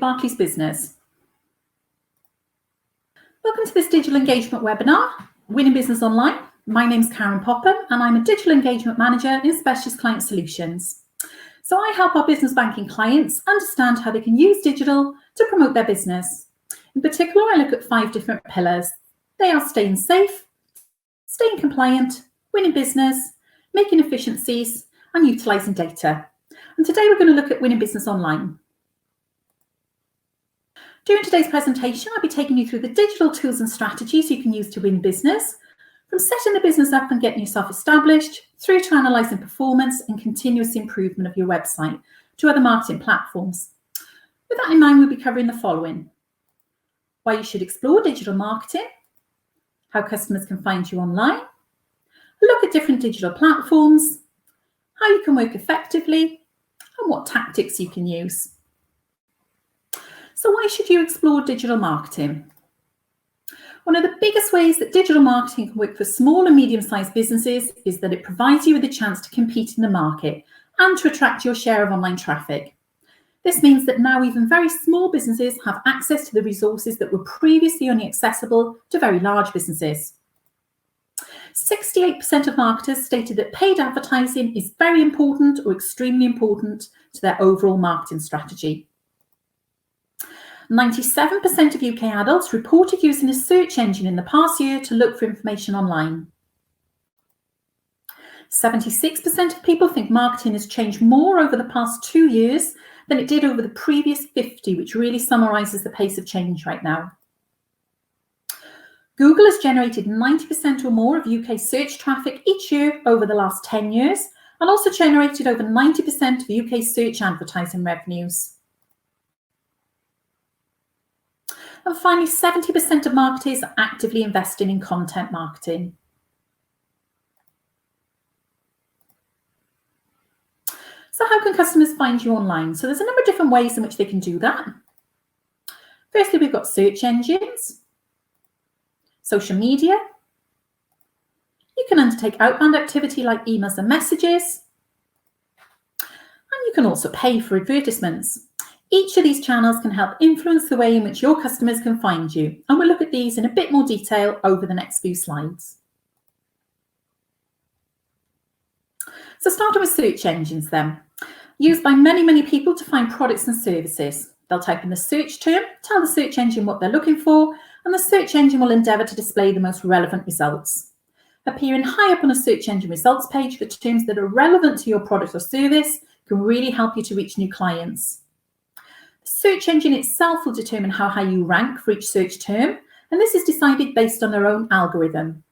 Barclays Business. Welcome to this digital engagement webinar, Winning Business Online. My name's Karen Popham and I'm a digital engagement manager in Specialist Client Solutions. So I help our business banking clients understand how they can use digital to promote their business. In particular, I look at 5 different pillars. They are staying safe, staying compliant, winning business, making efficiencies, and utilising data. And today we're going to look at winning business online. During today's presentation, I'll be taking you through the digital tools and strategies you can use to win business, from setting the business up and getting yourself established, through to analysing performance and continuous improvement of your website to other marketing platforms. With that in mind, we'll be covering the following: why you should explore digital marketing, how customers can find you online, a look at different digital platforms, how you can work effectively, and what tactics you can use. So why should you explore digital marketing? One of the biggest ways that digital marketing can work for small and medium-sized businesses is that it provides you with a chance to compete in the market and to attract your share of online traffic. This means that now even very small businesses have access to the resources that were previously only accessible to very large businesses. 68% of marketers stated that paid advertising is very important or extremely important to their overall marketing strategy. 97% of UK adults reported using a search engine in the past year to look for information online. 76% of people think marketing has changed more over the past 2 years than it did over the previous 50, which really summarises the pace of change right now. Google has generated 90% or more of UK search traffic each year over the last 10 years and also generated over 90% of UK search advertising revenues. And finally, 70% of marketers are actively investing in content marketing. So how can customers find you online? So there's a number of different ways in which they can do that. Firstly, we've got search engines, social media. You can undertake outbound activity like emails and messages. And you can also pay for advertisements. Each of these channels can help influence the way in which your customers can find you, and we'll look at these in a bit more detail over the next few slides. So starting with search engines then. Used by many people to find products and services. They'll type in the search term, tell the search engine what they're looking for, and the search engine will endeavour to display the most relevant results. Appearing high up on a search engine results page for terms that are relevant to your product or service can really help you to reach new clients. The search engine itself will determine how high you rank for each search term, and this is decided based on their own algorithm.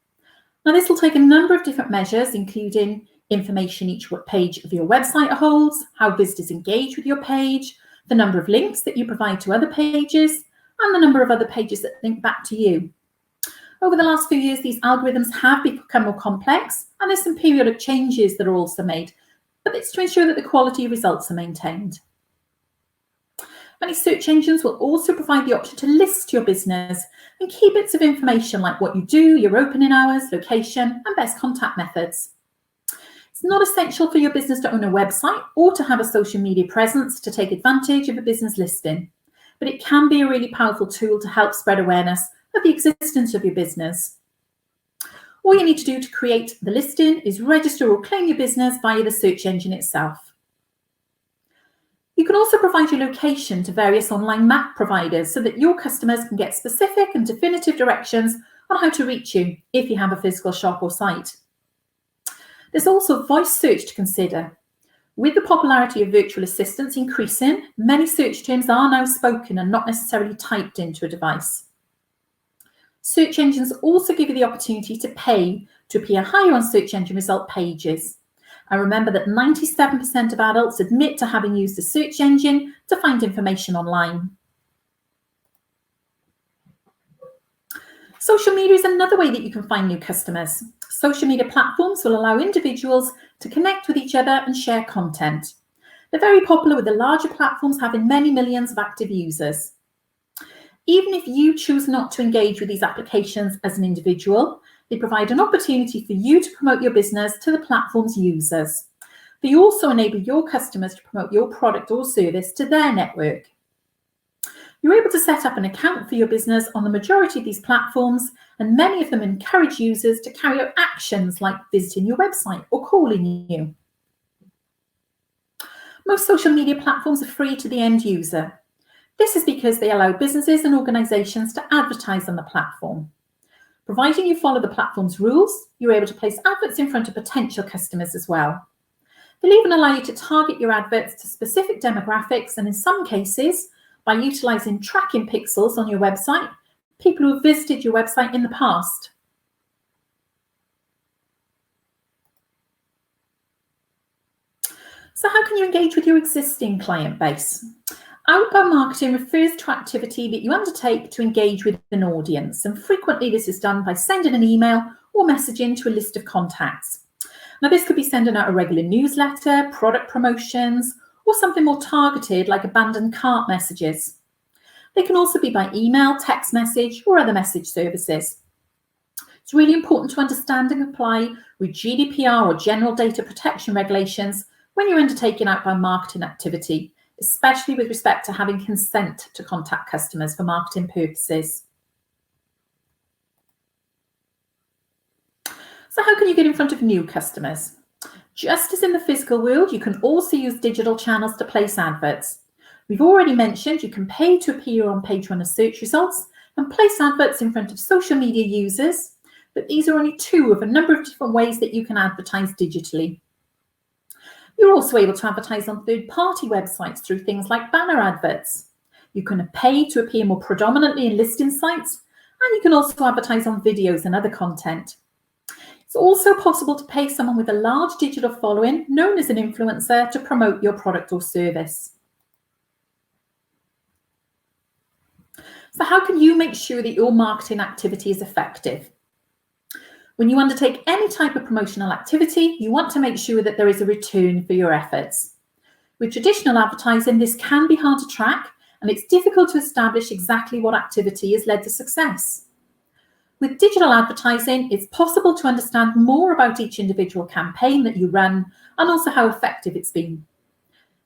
Now, this will take a number of different measures, including information each page of your website holds, how visitors engage with your page, the number of links that you provide to other pages, and the number of other pages that link back to you. Over the last few years, these algorithms have become more complex, and there's some periodic changes that are also made, but it's to ensure that the quality of results are maintained. Many search engines will also provide the option to list your business and key bits of information like what you do, your opening hours, location, and best contact methods. It's not essential for your business to own a website or to have a social media presence to take advantage of a business listing, but it can be a really powerful tool to help spread awareness of the existence of your business. All you need to do to create the listing is register or claim your business via the search engine itself. You can also provide your location to various online map providers so that your customers can get specific and definitive directions on how to reach you if you have a physical shop or site. There's also voice search to consider. With the popularity of virtual assistants increasing, many search terms are now spoken and not necessarily typed into a device. Search engines also give you the opportunity to pay to appear higher on search engine result pages. And remember that 97% of adults admit to having used a search engine to find information online. Social media is another way that you can find new customers. Social media platforms will allow individuals to connect with each other and share content. They're very popular, with the larger platforms having many millions of active users. Even if you choose not to engage with these applications as an individual, they provide an opportunity for you to promote your business to the platform's users. They also enable your customers to promote your product or service to their network. You're able to set up an account for your business on the majority of these platforms, and many of them encourage users to carry out actions like visiting your website or calling you. Most social media platforms are free to the end user. This is because they allow businesses and organisations to advertise on the platform. Providing you follow the platform's rules, you're able to place adverts in front of potential customers as well. They'll even allow you to target your adverts to specific demographics, and in some cases, by utilising tracking pixels on your website, people who have visited your website in the past. So how can you engage with your existing client base? Outbound marketing refers to activity that you undertake to engage with an audience, and frequently this is done by sending an email or messaging to a list of contacts. Now, this could be sending out a regular newsletter, product promotions, or something more targeted like abandoned cart messages. They can also be by email, text message, or other message services. It's really important to understand and comply with GDPR or General Data Protection regulations when you're undertaking outbound marketing activity, especially with respect to having consent to contact customers for marketing purposes. So how can you get in front of new customers? Just as in the physical world, you can also use digital channels to place adverts. We've already mentioned you can pay to appear on page 1 of search results and place adverts in front of social media users, but these are only two of a number of different ways that you can advertise digitally. You're also able to advertise on third-party websites through things like banner adverts. You can pay to appear more predominantly in listing sites, and you can also advertise on videos and other content. It's also possible to pay someone with a large digital following, known as an influencer, to promote your product or service. So how can you make sure that your marketing activity is effective? When you undertake any type of promotional activity, you want to make sure that there is a return for your efforts. With traditional advertising, this can be hard to track, and it's difficult to establish exactly what activity has led to success. With digital advertising, it's possible to understand more about each individual campaign that you run and also how effective it's been.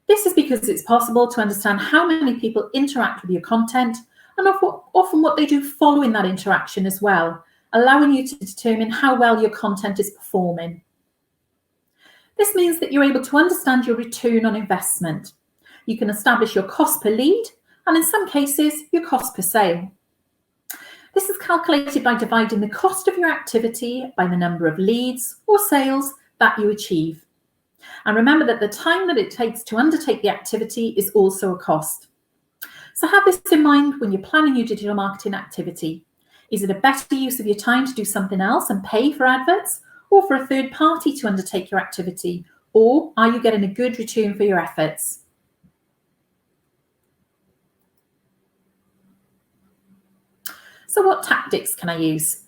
This is because it's possible to understand how many people interact with your content and often what they do following that interaction as well, allowing you to determine how well your content is performing. This means that you're able to understand your return on investment. You can establish your cost per lead and in some cases, your cost per sale. This is calculated by dividing the cost of your activity by the number of leads or sales that you achieve. And remember that the time that it takes to undertake the activity is also a cost. So have this in mind when you're planning your digital marketing activity. Is it a better use of your time to do something else and pay for adverts, or for a third party to undertake your activity? Or are you getting a good return for your efforts? So what tactics can I use?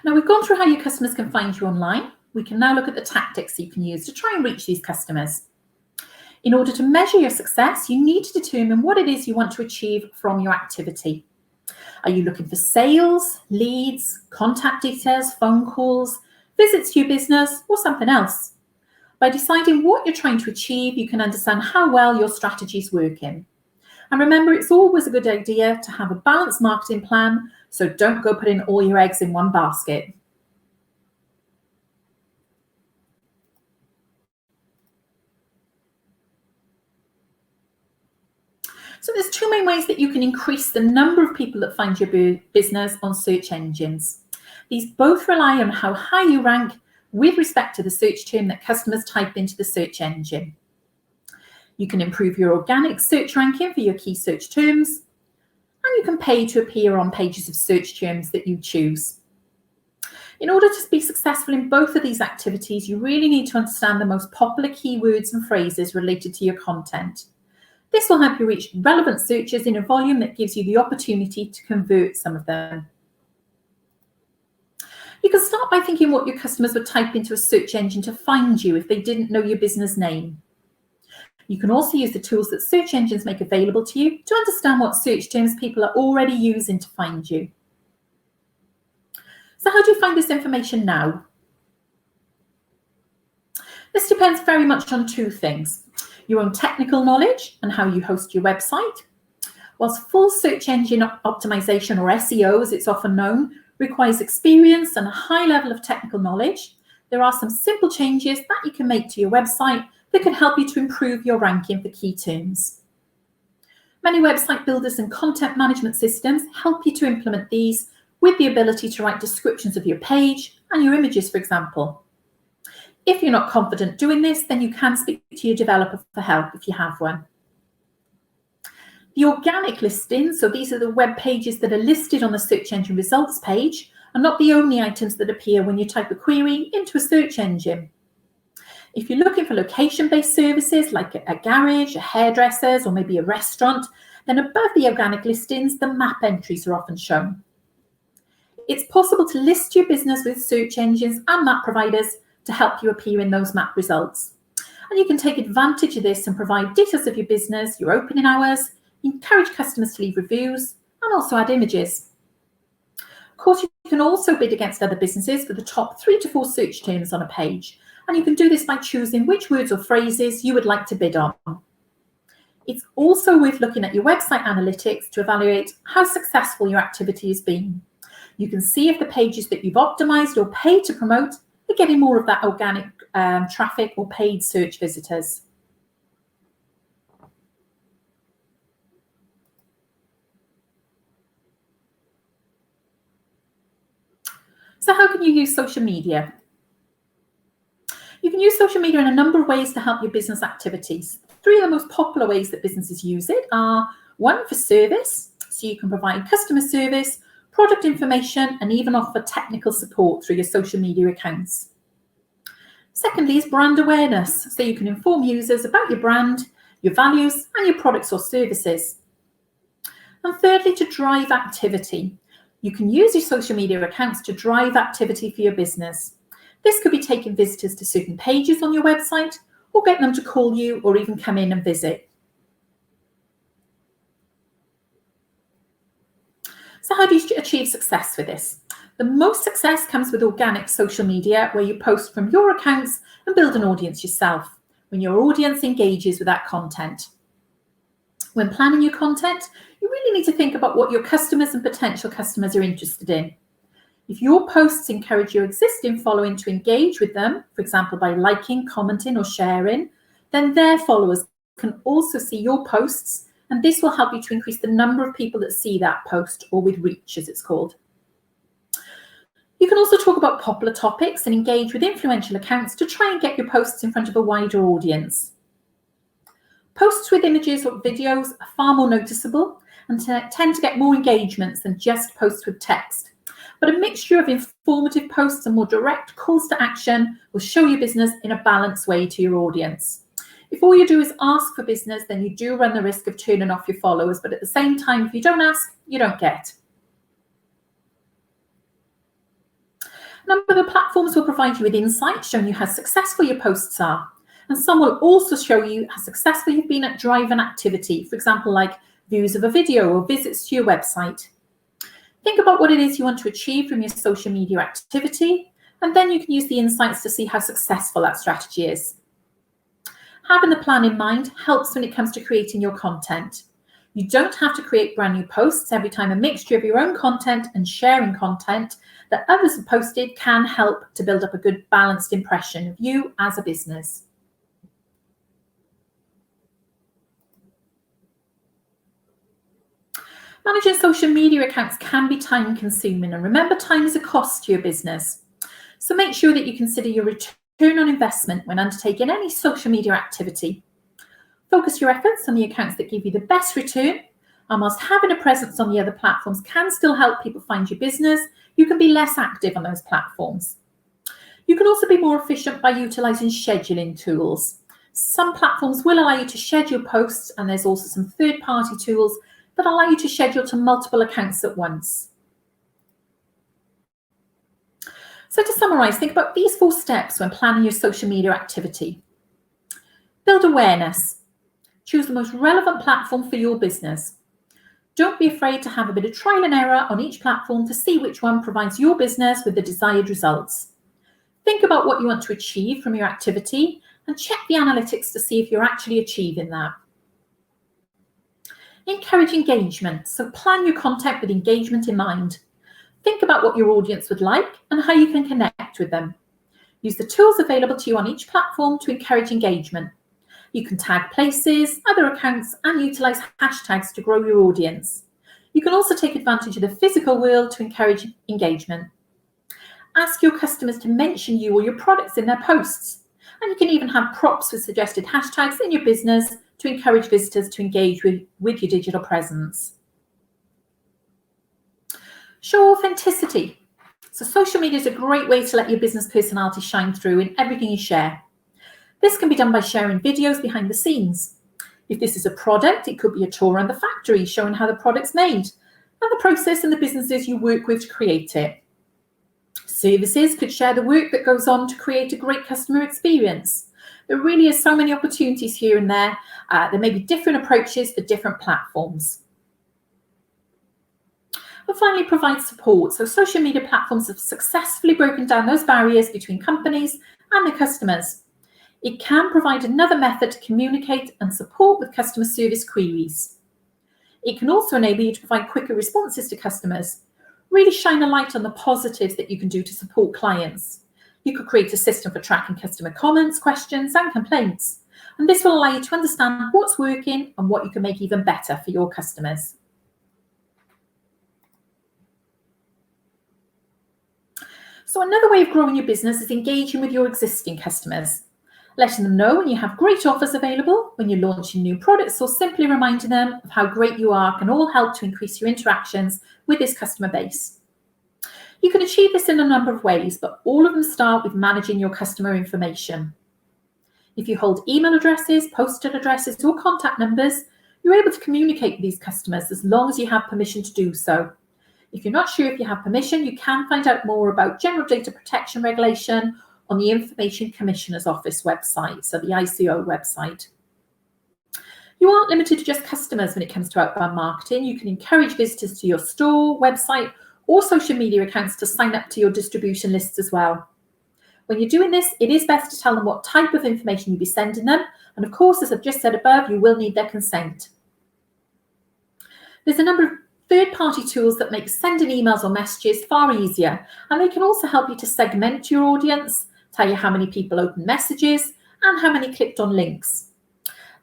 Now we've gone through how your customers can find you online. We can now look at the tactics you can use to try and reach these customers. In order to measure your success, you need to determine what it is you want to achieve from your activity. Are you looking for sales, leads, contact details, phone calls, visits to your business, or something else? By deciding what you're trying to achieve, you can understand how well your strategy is working. And remember, it's always a good idea to have a balanced marketing plan, so don't go putting all your eggs in one basket. So there's two main ways that you can increase the number of people that find your business on search engines. These both rely on how high you rank with respect to the search term that customers type into the search engine. You can improve your organic search ranking for your key search terms, and you can pay to appear on pages of search terms that you choose. In order to be successful in both of these activities, you really need to understand the most popular keywords and phrases related to your content. This will help you reach relevant searches in a volume that gives you the opportunity to convert some of them. You can start by thinking what your customers would type into a search engine to find you if they didn't know your business name. You can also use the tools that search engines make available to you to understand what search terms people are already using to find you. So how do you find this information now? This depends very much on two things. your own technical knowledge and how you host your website. Whilst full search engine optimization, or SEO as it's often known, requires experience and a high level of technical knowledge, there are some simple changes that you can make to your website that can help you to improve your ranking for key terms. Many website builders and content management systems help you to implement these with the ability to write descriptions of your page and your images, for example. If you're not confident doing this, then you can speak to your developer for help if you have one. The organic listings, so these are the web pages that are listed on the search engine results page, are not the only items that appear when you type a query into a search engine. If you're looking for location-based services like a garage, a hairdresser's, or maybe a restaurant, then above the organic listings, the map entries are often shown. It's possible to list your business with search engines and map providers to help you appear in those map results. And you can take advantage of this and provide details of your business, your opening hours, encourage customers to leave reviews, and also add images. Of course, you can also bid against other businesses for the top 3 to 4 search terms on a page. And you can do this by choosing which words or phrases you would like to bid on. It's also worth looking at your website analytics to evaluate how successful your activity has been. You can see if the pages that you've optimized or paid to promote are getting more of that organic traffic or paid search visitors. So how can you use social media? You can use social media in a number of ways to help your business activities. 3 of the most popular ways that businesses use it are: 1, for service, so you can provide customer service, product information, and even offer technical support through your social media accounts. Secondly is brand awareness, so you can inform users about your brand, your values, and your products or services. And thirdly, to drive activity. You can use your social media accounts to drive activity for your business. This could be taking visitors to certain pages on your website, or getting them to call you or even come in and visit. So how do you achieve success with this? The most success comes with organic social media, where you post from your accounts and build an audience yourself, when your audience engages with that content. When planning your content, you really need to think about what your customers and potential customers are interested in. If your posts encourage your existing following to engage with them, for example, by liking, commenting, or sharing, then their followers can also see your posts, and this will help you to increase the number of people that see that post, or with reach, as it's called. You can also talk about popular topics and engage with influential accounts to try and get your posts in front of a wider audience. Posts with images or videos are far more noticeable and tend to get more engagements than just posts with text. But a mixture of informative posts and more direct calls to action will show your business in a balanced way to your audience. If all you do is ask for business, then you do run the risk of turning off your followers. But at the same time, if you don't ask, you don't get. A number of the platforms will provide you with insights showing you how successful your posts are. And some will also show you how successful you've been at driving activity, for example, like views of a video or visits to your website. Think about what it is you want to achieve from your social media activity, and then you can use the insights to see how successful that strategy is. Having the plan in mind helps when it comes to creating your content. You don't have to create brand new posts every time. A mixture of your own content and sharing content that others have posted can help to build up a good balanced impression of you as a business. Managing social media accounts can be time consuming, and remember, time is a cost to your business. So make sure that you consider your return on investment when undertaking any social media activity. Focus your efforts on the accounts that give you the best return, and whilst having a presence on the other platforms can still help people find your business, you can be less active on those platforms. You can also be more efficient by utilising scheduling tools. Some platforms will allow you to schedule posts, and there's also some third-party tools that allow you to schedule to multiple accounts at once. So to summarise, think about these 4 steps when planning your social media activity. Build awareness. Choose the most relevant platform for your business. Don't be afraid to have a bit of trial and error on each platform to see which one provides your business with the desired results. Think about what you want to achieve from your activity and check the analytics to see if you're actually achieving that. Encourage engagement. So plan your content with engagement in mind. Think about what your audience would like and how you can connect with them. Use the tools available to you on each platform to encourage engagement. You can tag places, other accounts, and utilize hashtags to grow your audience. You can also take advantage of the physical world to encourage engagement. Ask your customers to mention you or your products in their posts. And you can even have props with suggested hashtags in your business to encourage visitors to engage with your digital presence. Show authenticity. So social media is a great way to let your business personality shine through in everything you share. This can be done by sharing videos behind the scenes. If this is a product, it could be a tour around the factory showing how the product's made and the process and the businesses you work with to create it. Services could share the work that goes on to create a great customer experience. There really is so many opportunities here and there. There may be different approaches for different platforms. And finally, provide support. So social media platforms have successfully broken down those barriers between companies and their customers. It can provide another method to communicate and support with customer service queries. It can also enable you to provide quicker responses to customers. Really shine a light on the positives that you can do to support clients. You could create a system for tracking customer comments, questions, and complaints. And this will allow you to understand what's working and what you can make even better for your customers. So another way of growing your business is engaging with your existing customers. Letting them know when you have great offers available, when you're launching new products, or simply reminding them of how great you are can all help to increase your interactions with this customer base. You can achieve this in a number of ways, but all of them start with managing your customer information. If you hold email addresses, postal addresses, or contact numbers, you're able to communicate with these customers as long as you have permission to do so. If you're not sure if you have permission, you can find out more about General Data Protection Regulation on the Information Commissioner's Office website, so the ICO website. You aren't limited to just customers when it comes to outbound marketing. You can encourage visitors to your store, website, or social media accounts to sign up to your distribution lists as well. When you're doing this, it is best to tell them what type of information you'll be sending them. And of course, as I've just said above, you will need their consent. There's a number of third-party tools that make sending emails or messages far easier, and they can also help you to segment your audience, tell you how many people opened messages and how many clicked on links.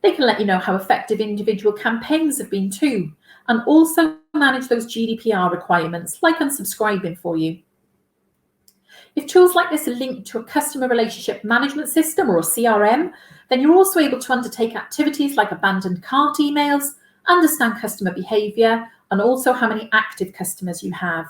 They can let you know how effective individual campaigns have been too, and also manage those GDPR requirements like unsubscribing for you. If tools like this are linked to a customer relationship management system or a CRM, then you're also able to undertake activities like abandoned cart emails, understand customer behavior, and also how many active customers you have.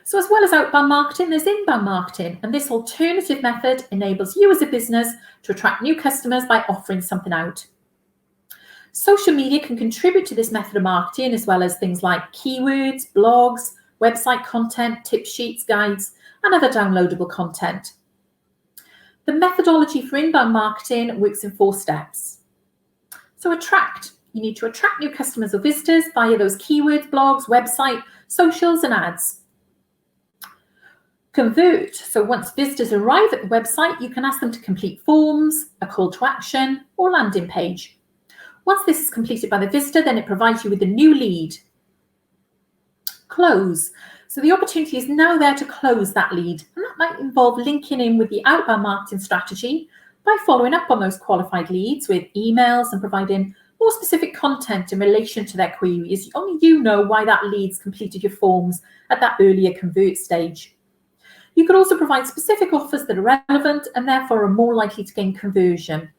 So as well as outbound marketing, there's inbound marketing, and this alternative method enables you as a business to attract new customers by offering something out. Social media can contribute to this method of marketing, as well as things like keywords, blogs, website content, tip sheets, guides, and other downloadable content. The methodology for inbound marketing works in 4 steps. So attract. You need to attract new customers or visitors via those keywords, blogs, website, socials, and ads. Convert. So once visitors arrive at the website, you can ask them to complete forms, a call to action, or landing page. Once this is completed by the visitor, then it provides you with a new lead. Close. So the opportunity is now there to close that lead, and that might involve linking in with the outbound marketing strategy by following up on those qualified leads with emails and providing more specific content in relation to their queries. Only you know why that lead's completed your forms at that earlier convert stage. You could also provide specific offers that are relevant and therefore are more likely to gain conversion.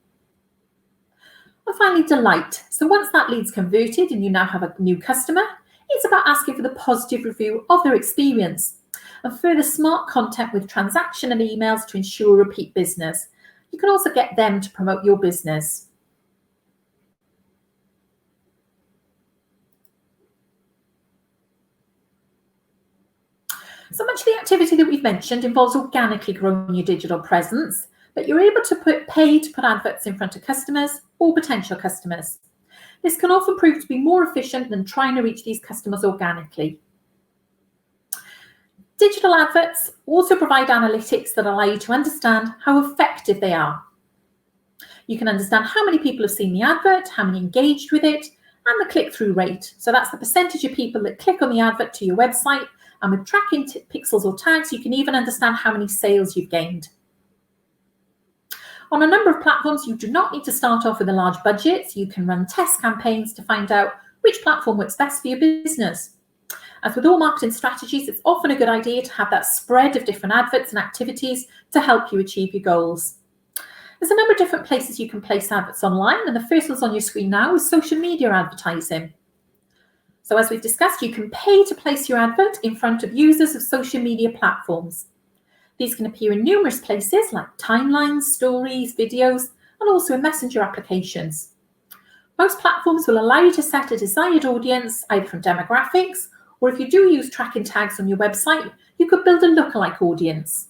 And finally, delight. So once that lead's converted and you now have a new customer, it's about asking for the positive review of their experience and further smart content with transaction and emails to ensure repeat business. You can also get them to promote your business. So much of the activity that we've mentioned involves organically growing your digital presence, but you're able to pay to put adverts in front of customers or potential customers. This can often prove to be more efficient than trying to reach these customers organically. Digital adverts also provide analytics that allow you to understand how effective they are. You can understand how many people have seen the advert, how many engaged with it, and the click-through rate. So that's the percentage of people that click on the advert to your website. And with tracking pixels or tags, you can even understand how many sales you've gained. On a number of platforms, you do not need to start off with a large budget. You can run test campaigns to find out which platform works best for your business. As with all marketing strategies, it's often a good idea to have that spread of different adverts and activities to help you achieve your goals. There's a number of different places you can place adverts online, and the first one's on your screen now is social media advertising. So as we've discussed, you can pay to place your advert in front of users of social media platforms. These can appear in numerous places like timelines, stories, videos, and also in messenger applications. Most platforms will allow you to set a desired audience, either from demographics, or if you do use tracking tags on your website, you could build a lookalike audience.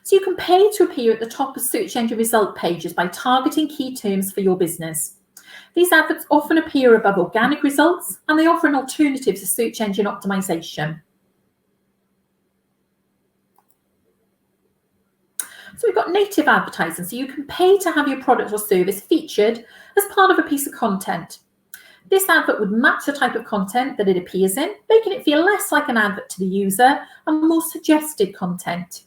So you can pay to appear at the top of search engine result pages by targeting key terms for your business. These adverts often appear above organic results, and they offer an alternative to search engine optimization. So we've got native advertising, so you can pay to have your product or service featured as part of a piece of content. This advert would match the type of content that it appears in, making it feel less like an advert to the user and more suggested content.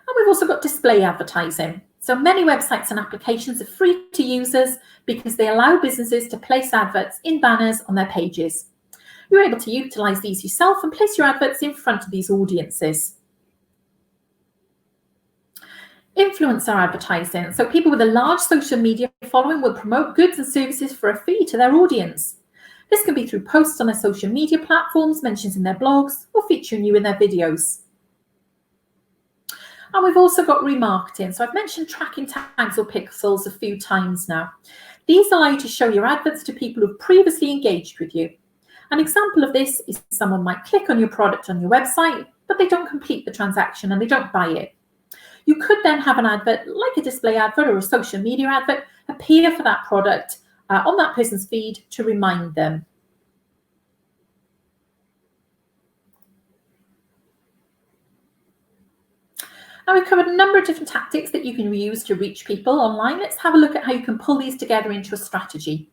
And we've also got display advertising. So many websites and applications are free to users because they allow businesses to place adverts in banners on their pages. You're able to utilize these yourself and place your adverts in front of these audiences. Influencer advertising. So people with a large social media following will promote goods and services for a fee to their audience. This can be through posts on their social media platforms, mentions in their blogs, or featuring you in their videos. And we've also got remarketing. So I've mentioned tracking tags or pixels a few times now. These allow you to show your adverts to people who've previously engaged with you. An example of this is someone might click on your product on your website, but they don't complete the transaction and they don't buy it. You could then have an advert, like a display advert or a social media advert, appear for that product on that person's feed to remind them. Now we've covered a number of different tactics that you can use to reach people online. Let's have a look at how you can pull these together into a strategy.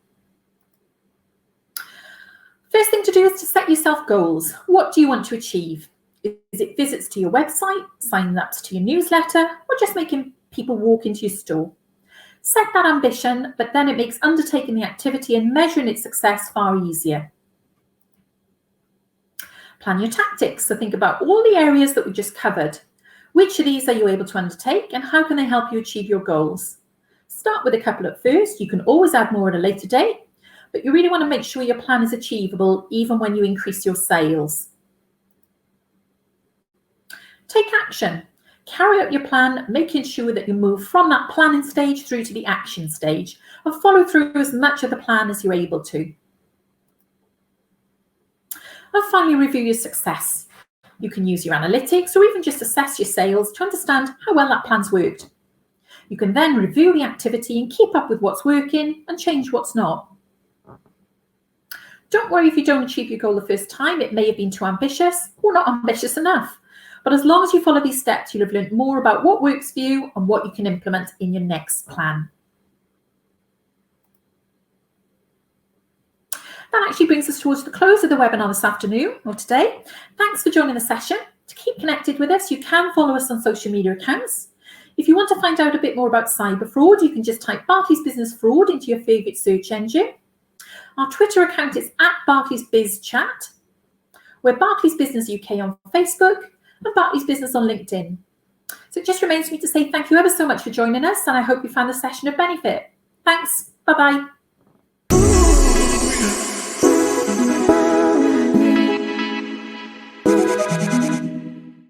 First thing to do is to set yourself goals. What do you want to achieve? Is it visits to your website, sign-ups to your newsletter, or just making people walk into your store? Set that ambition, but then it makes undertaking the activity and measuring its success far easier. Plan your tactics. So think about all the areas that we just covered. Which of these are you able to undertake, and how can they help you achieve your goals? Start with a couple at first. You can always add more at a later date, but you really want to make sure your plan is achievable even when you increase your sales. Take action. Carry out your plan, making sure that you move from that planning stage through to the action stage, and follow through as much of the plan as you're able to. And finally, review your success. You can use your analytics or even just assess your sales to understand how well that plan's worked. You can then review the activity and keep up with what's working and change what's not. Don't worry if you don't achieve your goal the first time. It may have been too ambitious or not ambitious enough. But as long as you follow these steps, you'll have learned more about what works for you and what you can implement in your next plan. That actually brings us towards the close of the webinar this afternoon or today. Thanks for joining the session. To keep connected with us, you can follow us on social media accounts. If you want to find out a bit more about cyber fraud, you can just type Barclays Business Fraud into your favourite search engine. Our Twitter account is @BarclaysBizChat. We're Barclays Business UK on Facebook and Barclays Business on LinkedIn. So it just remains for me to say thank you ever so much for joining us, and I hope you found the session of benefit. Thanks. Bye-bye.